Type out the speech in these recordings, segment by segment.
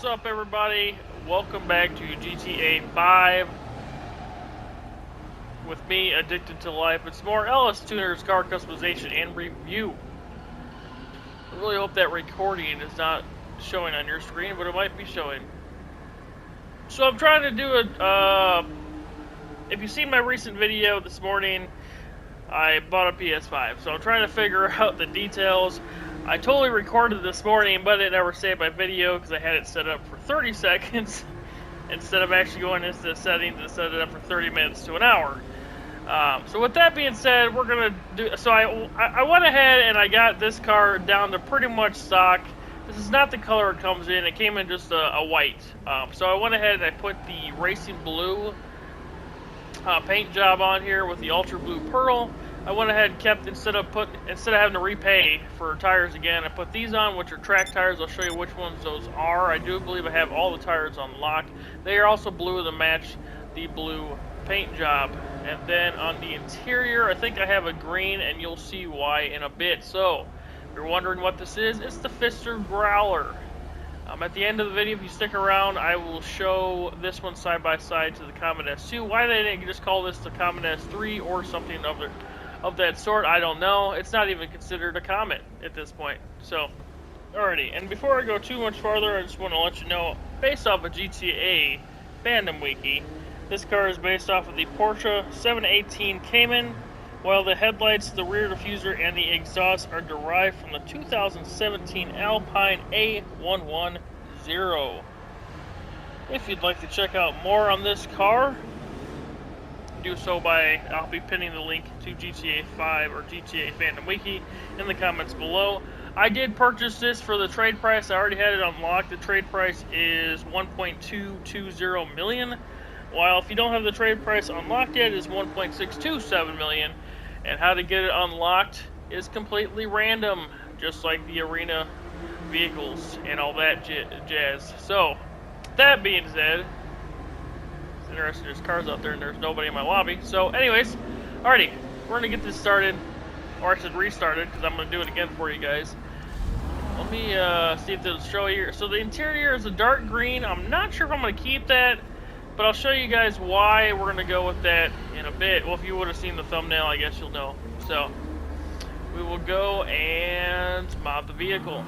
up, everybody? Welcome back to GTA 5 with me, Addicted to Life. It's more LS Tuners car customization and review. I really hope that recording is not showing on your screen, but it might be showing. So I'm trying to do if you've seen my recent video this morning, I bought a PS5, so I'm trying to figure out the details. I totally recorded this morning, but it never saved my video because I had it set up for 30 seconds instead of actually going into the settings and set it up for 30 minutes to an hour. So with that being said, we're gonna do. So I went ahead and I got this car down to pretty much stock. This is not the color it comes in. It came in just a white. So I went ahead and I put the racing blue paint job on here with the ultra blue pearl. I went ahead and kept instead of having to repay for tires again, I put these on, which are track tires. I'll show you which ones those are. I do believe I have all the tires on lock. They are also blue to match the blue paint job. And then on the interior, I think I have a green, and you'll see why in a bit. So, if you're wondering what this is, it's the Pfister Growler. At the end of the video, if you stick around, I will show this one side by side to the Comet S2. Why they didn't just call this the Comet S3 or something of that sort, I don't know. It's not even considered a Comet at this point. So, alrighty. And before I go too much farther, I just want to let you know, based off of GTA fandom wiki, this car is based off of the Porsche 718 Cayman, while the headlights, the rear diffuser, and the exhaust are derived from the 2017 Alpine A110. If you'd like to check out more on this car, do so I'll be pinning the link to GTA 5 or GTA Fandom Wiki in the comments below. I did purchase this for the trade price. I already had it unlocked. The trade price is $1.220 million, while if you don't have the trade price unlocked yet, it's $1.627 million. And how to get it unlocked is completely random, just like the arena vehicles and all that jazz. So, that being said, it's interesting, there's cars out there and there's nobody in my lobby. So, anyways, alrighty, we're going to get this started, or I should restart it, because I'm going to do it again for you guys. Let me see if it'll show here. So, the interior is a dark green. I'm not sure if I'm going to keep that, but I'll show you guys why we're going to go with that in a bit. Well, if you would have seen the thumbnail, I guess you'll know. So, we will go and mod the vehicle.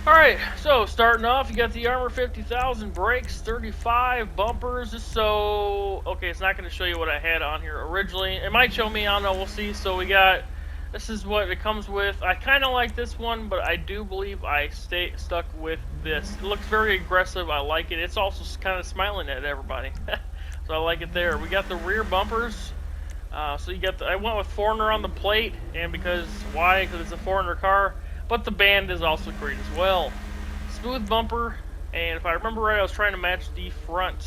Alright, so starting off, you got the Armor 50,000, brakes, 35, bumpers. So, okay, it's not going to show you what I had on here originally. It might show me, I don't know, we'll see. So we got, this is what it comes with. I kind of like this one, but I do believe I stuck with this. It looks very aggressive. I like it. It's also kind of smiling at everybody. So I like it there. We got the rear bumpers. So you got I went with Foreigner on the plate, and why? Because it's a Foreigner car. But the band is also great as well. Smooth bumper, and if I remember right, I was trying to match the front.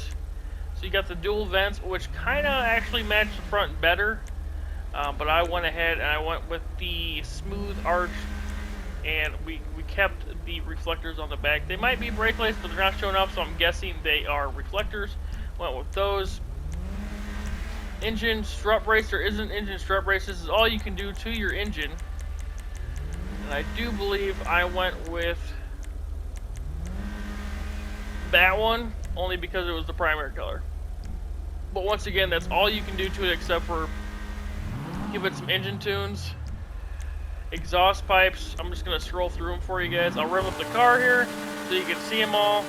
So you got the dual vents, which kind of actually match the front better. But I went ahead and I went with the smooth arch, and we kept the reflectors on the back. They might be brake lights, but they're not showing up, so I'm guessing they are reflectors. Went with those. Engine strut brace. There isn't engine strut brace. This is all you can do to your engine. And I do believe I went with that one, only because it was the primary color. But once again, that's all you can do to it except for give it some engine tunes. Exhaust pipes, I'm just going to scroll through them for you guys. I'll rev up the car here so you can see them all.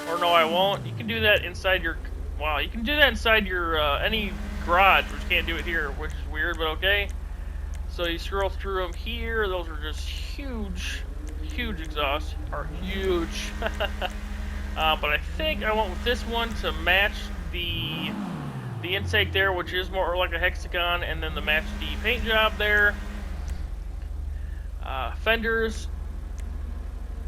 Or no, I won't. You can do that inside your, wow, you can do that inside your, any garage, which you can't do it here, which is weird, but okay. So you scroll through them here, those are just huge exhausts, are huge. But I think I went with this one to match the intake there, which is more like a hexagon, and then to match the paint job there. Fenders,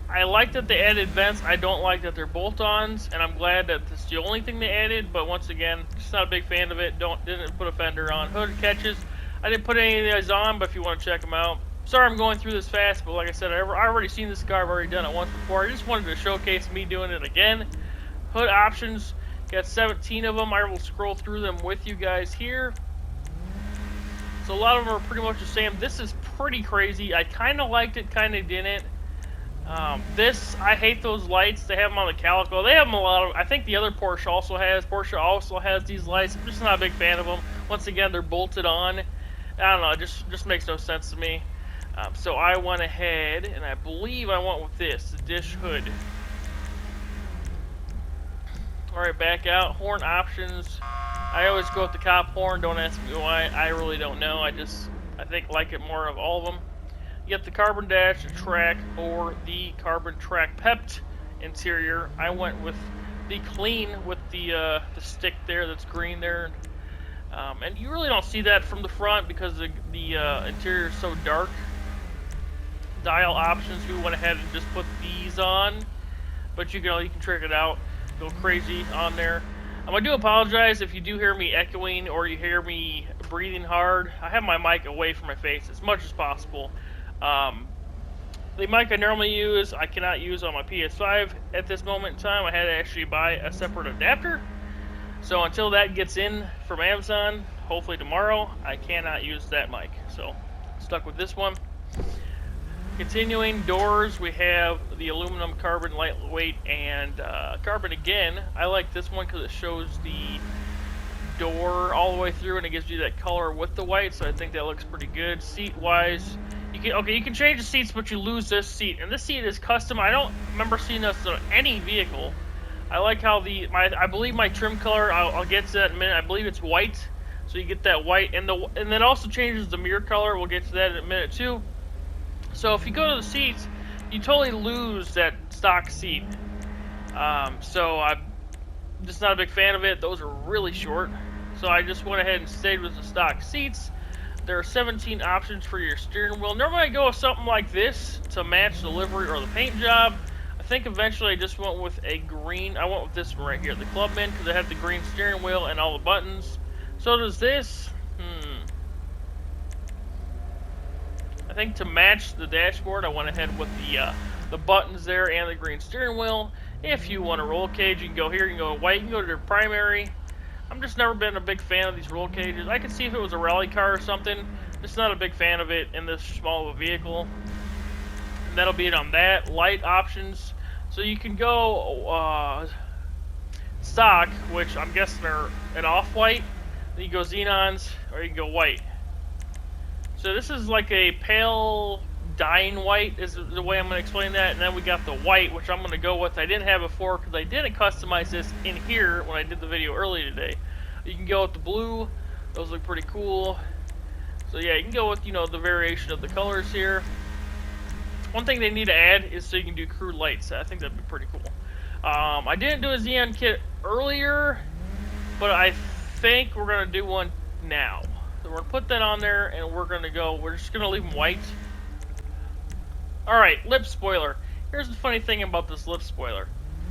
I like that they added vents. I don't like that they're bolt-ons, and I'm glad that this is the only thing they added, but once again, just not a big fan of it. Didn't put a fender on. Hood catches, I didn't put any of these on, but if you want to check them out. Sorry I'm going through this fast, but like I said, I've already seen this car. I've already done it once before. I just wanted to showcase me doing it again. Hood options, got 17 of them. I will scroll through them with you guys here. So a lot of them are pretty much the same. This is pretty crazy. I kind of liked it, kind of didn't. This, I hate those lights. They have them on the Calico. They have them a lot of, I think the other Porsche also has these lights. I'm just not a big fan of them. Once again, they're bolted on. I don't know, it just makes no sense to me. So I went ahead, and I believe I went with this, the dish hood. Alright, back out. Horn options. I always go with the cop horn. Don't ask me why. I really don't know. I think like it more of all of them. You get the carbon dash, the track, or the carbon track pepped interior. I went with the clean with the stick there that's green there. And you really don't see that from the front because the interior is so dark. Dial options, we went ahead and just put these on. But you can trick it out. Go crazy on there. I do apologize if you do hear me echoing or you hear me breathing hard. I have my mic away from my face as much as possible. The mic I normally use, I cannot use on my PS5 at this moment in time. I had to actually buy a separate adapter. So until that gets in from Amazon, hopefully tomorrow, I cannot use that mic. So stuck with this one. Continuing doors, we have the aluminum, carbon, lightweight, and carbon again. I like this one because it shows the door all the way through and it gives you that color with the white, so I think that looks pretty good. Seat wise, you can change the seats, but you lose this seat, and this seat is custom. I don't remember seeing this on any vehicle. I like how I believe my trim color, I'll get to that in a minute. I believe it's white, so you get that white, and then also changes the mirror color. We'll get to that in a minute too. So if you go to the seats, you totally lose that stock seat. So I'm just not a big fan of it. Those are really short. So I just went ahead and stayed with the stock seats. There are 17 options for your steering wheel. Normally I go with something like this to match the livery or the paint job. I think eventually I just went with a green. I went with this one right here, the Clubman, because it had the green steering wheel and all the buttons. So does this. I think to match the dashboard, I went ahead with the buttons there and the green steering wheel. If you want a roll cage, you can go here, you can go white, you can go to your primary. I'm just never been a big fan of these roll cages. I could see if it was a rally car or something. Just not a big fan of it in this small of a vehicle. And that'll be it on that. Light options. So you can go stock, which I'm guessing are an off-white. Then you go xenons, or you can go white. So this is like a pale dying white is the way I'm going to explain that. And then we got the white, which I'm going to go with. I didn't have before because I didn't customize this in here when I did the video earlier today. You can go with the blue. Those look pretty cool. So yeah, you can go with, the variation of the colors here. One thing they need to add is so you can do crew lights. I think that'd be pretty cool. I didn't do a Xeon kit earlier, but I think we're going to do one now. So we're going to put that on there, and we're just going to leave them white. Alright, lip spoiler. Here's the funny thing about this lip spoiler.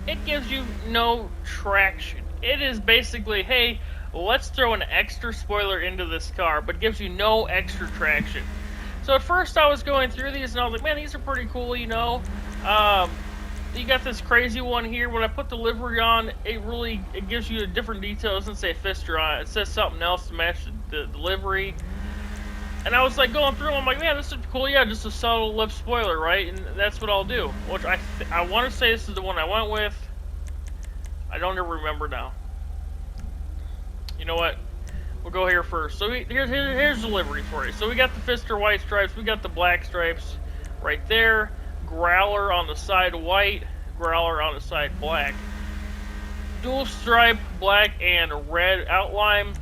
It gives you no traction. It is basically, hey, let's throw an extra spoiler into this car, but gives you no extra traction. So at first I was going through these, and I was like, man, these are pretty cool, You got this crazy one here. When I put the livery on, it gives you a different detail. It doesn't say Pfister on it. It says something else to match the livery. And I was like going through them, I'm like, man, this is cool. Yeah, just a subtle lip spoiler, right? And that's what I'll do. Which I want to say this is the one I went with. I don't ever remember now. You know what? We'll go here first. So here's the livery for you. So we got the Pfister white stripes. We got the black stripes right there. Growler on the side white, Growler on the side black. Dual stripe, black and red outline.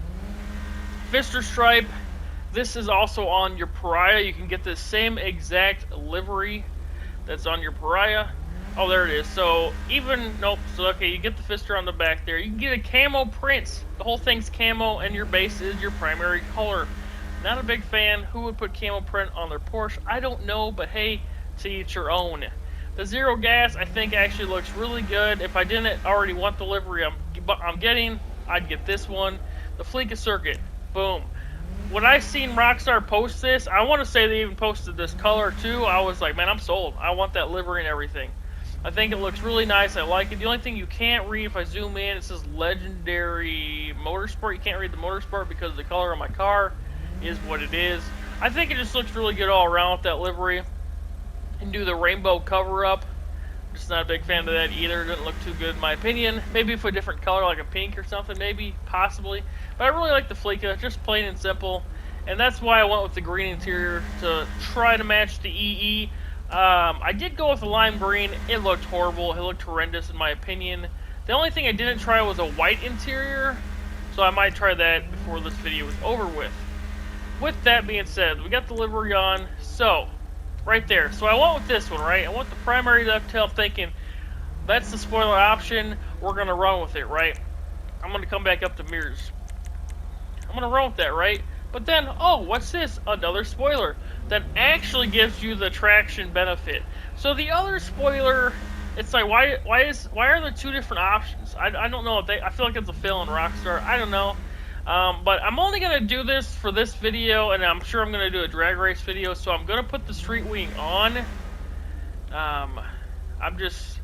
Pfister stripe. This is also on your Pariah. You can get the same exact livery that's on your Pariah. Oh, there it is. So okay, you get the Pfister on the back there. You can get a camo print. The whole thing's camo, and your base is your primary color. Not a big fan. Who would put camo print on their Porsche? I don't know, but hey, to each your own. The zero gas, I think, actually looks really good. If I didn't already want the livery I'm getting, I'd get this one. The Fleeca Circuit, boom. When I seen Rockstar post this, I want to say they even posted this color too. I was like, man, I'm sold. I want that livery and everything. I think it looks really nice. I like it. The only thing you can't read, if I zoom in, it says Legendary Motorsport. You can't read the Motorsport because of the color of my car. is what it is. I think it just looks really good all around with that livery. And do the rainbow cover up. Just not a big fan of that either. It doesn't look too good in my opinion. Maybe for a different color like a pink or something, maybe, possibly. But I really like the Fleeca, just plain and simple. And that's why I went with the green interior to try to match the EE. I did go with the lime green. It looked horrible. It looked horrendous in my opinion. The only thing I didn't try was a white interior. So I might try that before this video is over with. With that being said, we got the livery on. So, right there. So I went with this one, right? I went the primary dovetail thinking, that's the spoiler option. We're going to run with it, right? I'm going to come back up to mirrors. I'm going to run with that, right? But then, oh, what's this? Another spoiler that actually gives you the traction benefit. So the other spoiler, it's like, why are there two different options? I don't know. I feel like it's a fail in Rockstar. I don't know. But I'm only going to do this for this video, and I'm sure I'm going to do a drag race video, so I'm going to put the street wing on. I'm just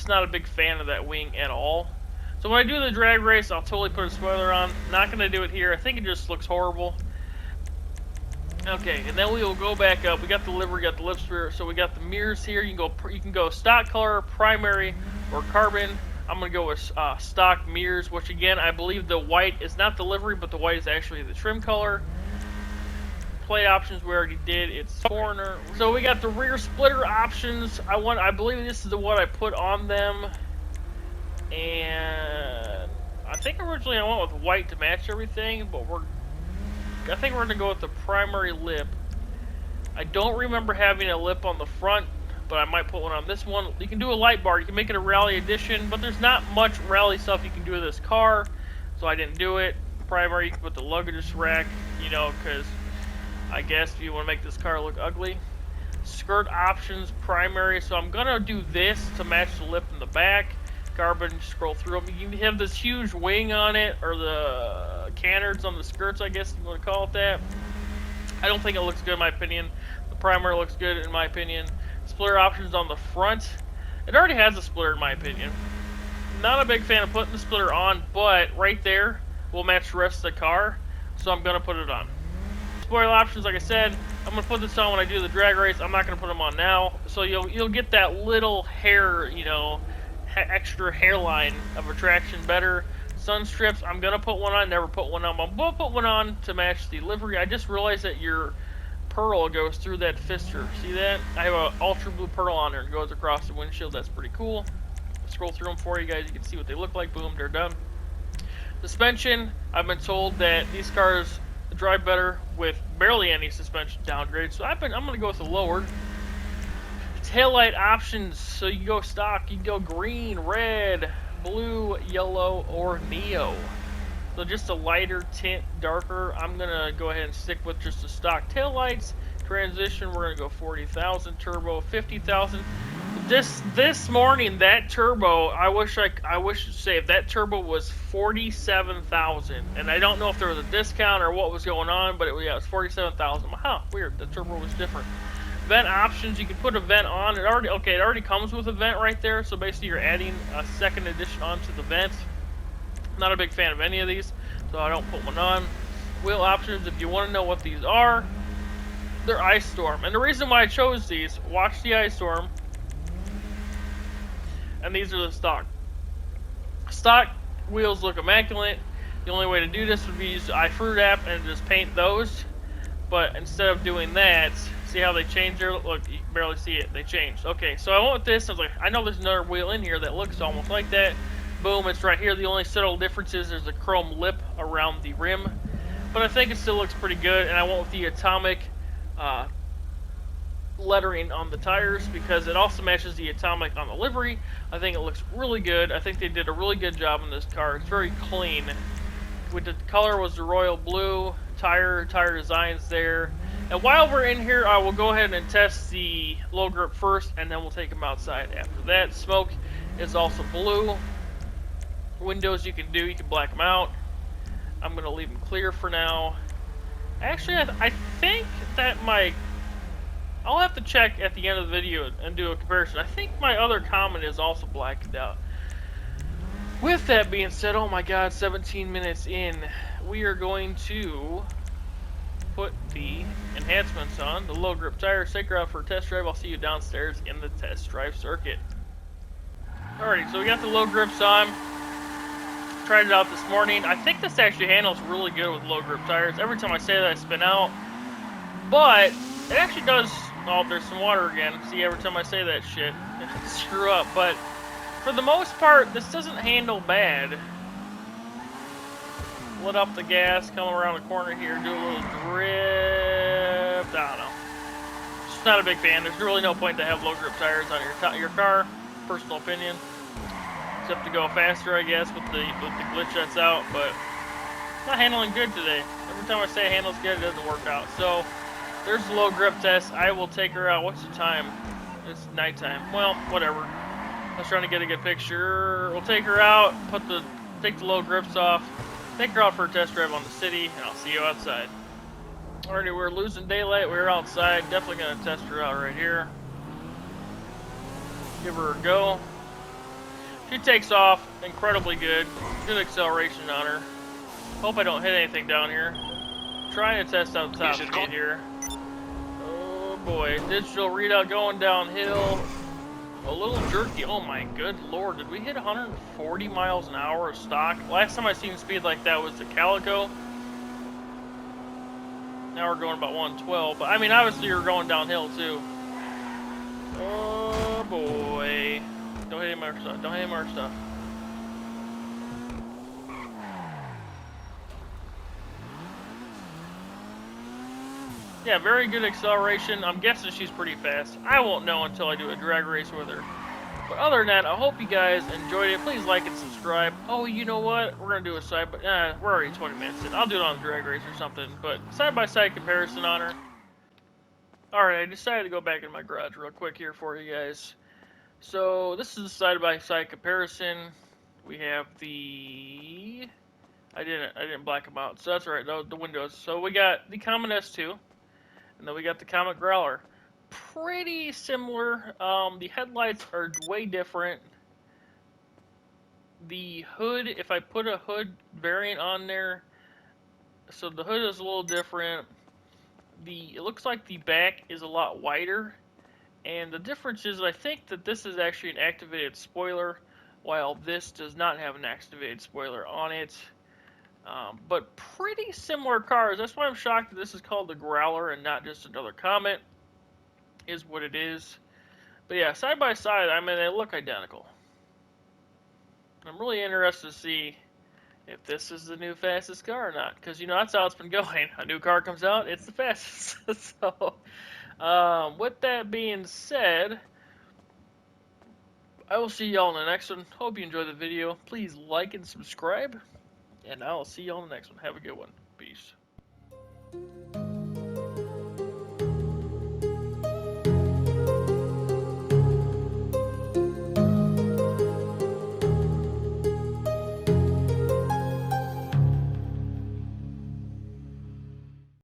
not a big fan of that wing at all. So when I do the drag race, I'll totally put a spoiler on. Not going to do it here. I think it just looks horrible. Okay, and then we will go back up. We got the livery, got the lip sphere, so we got the mirrors here. You can go stock color, primary, or carbon. I'm going to go with stock mirrors, which again, I believe the white is not the livery, but the white is actually the trim color. Plate options we already did. It's Foreigner. So we got the rear splitter options. I believe this is the one I put on them. And I think originally I went with white to match everything, but I think we're going to go with the primary lip. I don't remember having a lip on the front, but I might put one on this one. You can do a light bar. You can make it a rally edition, but there's not much rally stuff you can do with this car, so I didn't do it. Primary, you can put the luggage rack, you know, because I guess if you want to make this car look ugly. Skirt options, primary, so I'm going to do this to match the lip in the back. Carbon, scroll through them. You can have this huge wing on it, or the canards on the skirts, I guess you want to call it that. I don't think it looks good in my opinion. The primary looks good in my opinion. Splitter options on the front. It already has a splitter in my opinion. Not a big fan of putting the splitter on, but right there will match the rest of the car, so I'm going to put it on. Spoiler options, like I said, I'm going to put this on when I do the drag race. I'm not going to put them on now, so you'll get that little hair, you know, extra hairline of attraction better. Sun strips, I'm going to put one on, never put one on. I'm going to put one on to match the livery. I just realized that your pearl goes through that Pfister. See that? I have an ultra blue pearl on there and goes across the windshield. That's pretty cool. Scroll through them for you guys. You can see what they look like. Boom, they're done. Suspension, I've been told that these cars drive better with barely any suspension downgrade, so I'm going to go with the lowered. Taillight options, so you go stock, you can go green, red, blue, yellow, or neo. So just a lighter tint, darker. I'm going to go ahead and stick with just the stock taillights. Transition, we're going to go 40,000. Turbo, 50,000. This morning, that turbo, I wish to say if that turbo was 47,000. And I don't know if there was a discount or what was going on, but it was 47,000. Huh, weird. The turbo was different. Vent options, you can put a vent on. It already comes with a vent right there, so basically you're adding a second addition onto the vent. Not a big fan of any of these, so I don't put one on. Wheel options, if you want to know what these are, they're Ice Storm. And the reason why I chose these, watch the Ice Storm, and these are the stock. Stock wheels look immaculate. The only way to do this would be use the iFruit app and just paint those. But instead of doing that, see how they changed there? Look, you can barely see it. They changed. Okay, so I went with this. I was like, I know there's another wheel in here that looks almost like that. Boom, it's right here. The only subtle difference is there's a chrome lip around the rim. But I think it still looks pretty good. And I went with the atomic lettering on the tires because it also matches the atomic on the livery. I think it looks really good. I think they did a really good job in this car. It's very clean. With the color was the royal blue. Tire designs there. And while we're in here, I will go ahead and test the low grip first, and then we'll take them outside after that. Smoke is also blue. Windows you can black them out. I'm going to leave them clear for now. Actually, I think that I'll have to check at the end of the video and do a comparison. I think my other Comet is also blacked out. With that being said, oh my god, 17 minutes in, we are going to put the enhancements on. The low grip tires, take her out for a test drive. I'll see you downstairs in the test drive circuit. Alrighty, so we got the low grips on. Tried it out this morning. I think this actually handles really good with low grip tires. Every time I say that, I spin out. But it actually does. Oh, there's some water again. See, every time I say that shit, screw up. But for the most part, this doesn't handle bad. Let up the gas, come around the corner here, do a little drift. I don't know. Just not a big fan. There's really no point to have low grip tires on your car. Personal opinion. Except to go faster, I guess, with the glitch that's out. But not handling good today. Every time I say it handles good, it doesn't work out. So there's the low grip test. I will take her out. What's the time? It's nighttime. Well, whatever. I was trying to get a good picture. We'll take her out, take the low grips off, take her out for a test drive on the city, and I'll see you outside. Alrighty, we're losing daylight. We're outside. Definitely going to test her out right here. Give her a go. She takes off incredibly good. Good acceleration on her. Hope I don't hit anything down here. Trying to test out the top speed here. Oh boy. Digital readout going downhill. A little jerky. Oh my good lord. Did we hit 140 miles an hour of stock? Last time I seen speed like that was the Calico. Now we're going about 112. But I mean, obviously you're going downhill too. Oh boy. Don't hit any more stuff. Don't hit any more stuff. Yeah, very good acceleration. I'm guessing she's pretty fast. I won't know until I do a drag race with her. But other than that, I hope you guys enjoyed it. Please like and subscribe. Oh, you know what? We're going to do a side by... we're already 20 minutes in. I'll do it on the drag race or something. But side-by-side comparison on her. Alright, I decided to go back in my garage real quick here for you guys. So, this is the side-by-side comparison. We have the... I didn't black them out. So that's alright, the windows. So we got the Comet S2. And then we got the Comet Growler. Pretty similar. The headlights are way different. The hood, if I put a hood variant on there, so the hood is a little different. It looks like the back is a lot wider. And the difference is I think that this is actually an activated spoiler, while this does not have an activated spoiler on it. But pretty similar cars. That's why I'm shocked that this is called the Growler and not just another Comet. Is what it is. But yeah, side by side, I mean, they look identical. I'm really interested to see if this is the new fastest car or not. Because, you know, that's how it's been going. A new car comes out, it's the fastest. So, with that being said, I will see y'all in the next one. Hope you enjoyed the video. Please like and subscribe. And I'll see y'all in the next one. Have a good one. Peace.